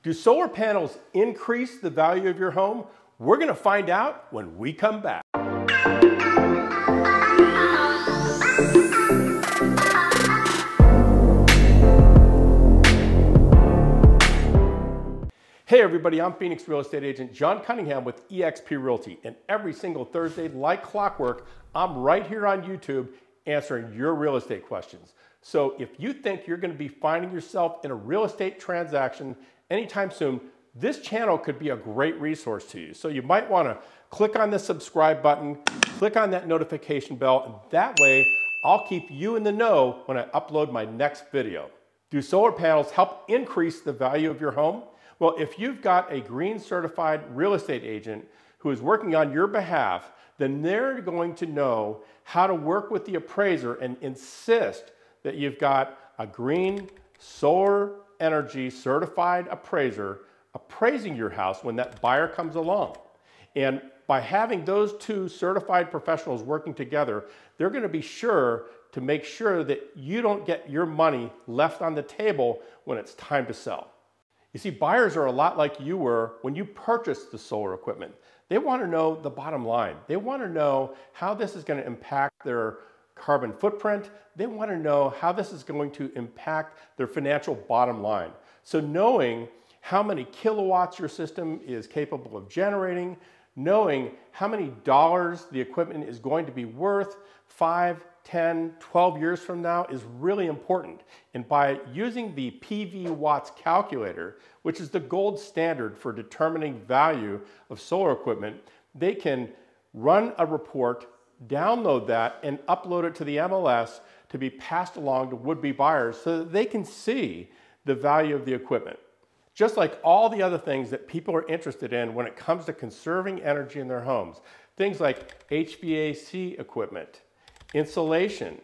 Do solar panels increase the value of your home? We're going to find out when we come back. Hey everybody, I'm Phoenix real estate agent John Cunningham with eXp Realty, and every single Thursday, like clockwork, I'm right here on YouTube answering your real estate questions. So if you think you're going to be finding yourself in a real estate transaction anytime soon, this channel could be a great resource to you. So you might want to click on the subscribe button, click on that notification bell, and that way I'll keep you in the know when I upload my next video. Do solar panels help increase the value of your home? Well, if you've got a green certified real estate agent who is working on your behalf, then they're going to know how to work with the appraiser and insist that you've got a green solar energy certified appraiser appraising your house when that buyer comes along. And by having those two certified professionals working together, they're going to be sure to make sure that you don't get your money left on the table when it's time to sell. You see, buyers are a lot like you were when you purchased the solar equipment. They want to know the bottom line. They want to know how this is going to impact their carbon footprint. They want to know how this is going to impact their financial bottom line. So knowing how many kilowatts your system is capable of generating, knowing how many dollars the equipment is going to be worth 5, 10, 12 years from now is really important. And by using the PV watts calculator, which is the gold standard for determining value of solar equipment, they can run a report, download that, and upload it to the MLS to be passed along to would-be buyers so that they can see the value of the equipment. Just like all the other things that people are interested in when it comes to conserving energy in their homes. Things like HVAC equipment, insulation,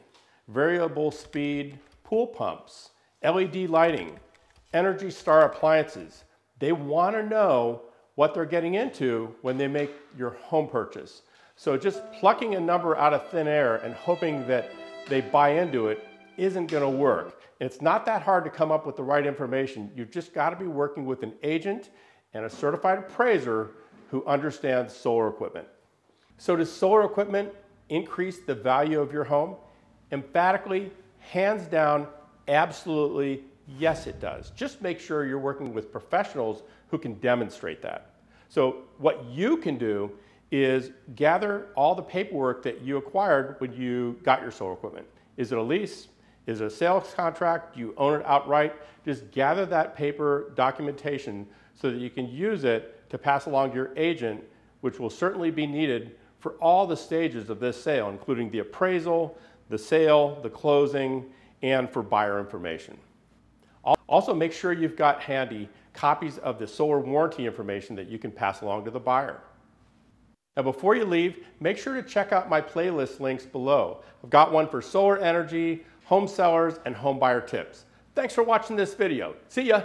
variable speed pool pumps, LED lighting, Energy Star appliances. They want to know what they're getting into when they make your home purchase. So just plucking a number out of thin air and hoping that they buy into it isn't going to work. It's not that hard to come up with the right information. You've just got to be working with an agent and a certified appraiser who understands solar equipment. So does solar equipment increase the value of your home? Emphatically, hands down, absolutely, yes it does. Just make sure you're working with professionals who can demonstrate that. So what you can do is gather all the paperwork that you acquired when you got your solar equipment. Is it a lease? Is it a sales contract? Do you own it outright? Just gather that paper documentation so that you can use it to pass along to your agent, which will certainly be needed for all the stages of this sale, including the appraisal, the sale, the closing, and for buyer information. Also, make sure you've got handy copies of the solar warranty information that you can pass along to the buyer. Now, before you leave, make sure to check out my playlist links below. I've got one for solar energy, home sellers, and home buyer tips. Thanks for watching this video. See ya!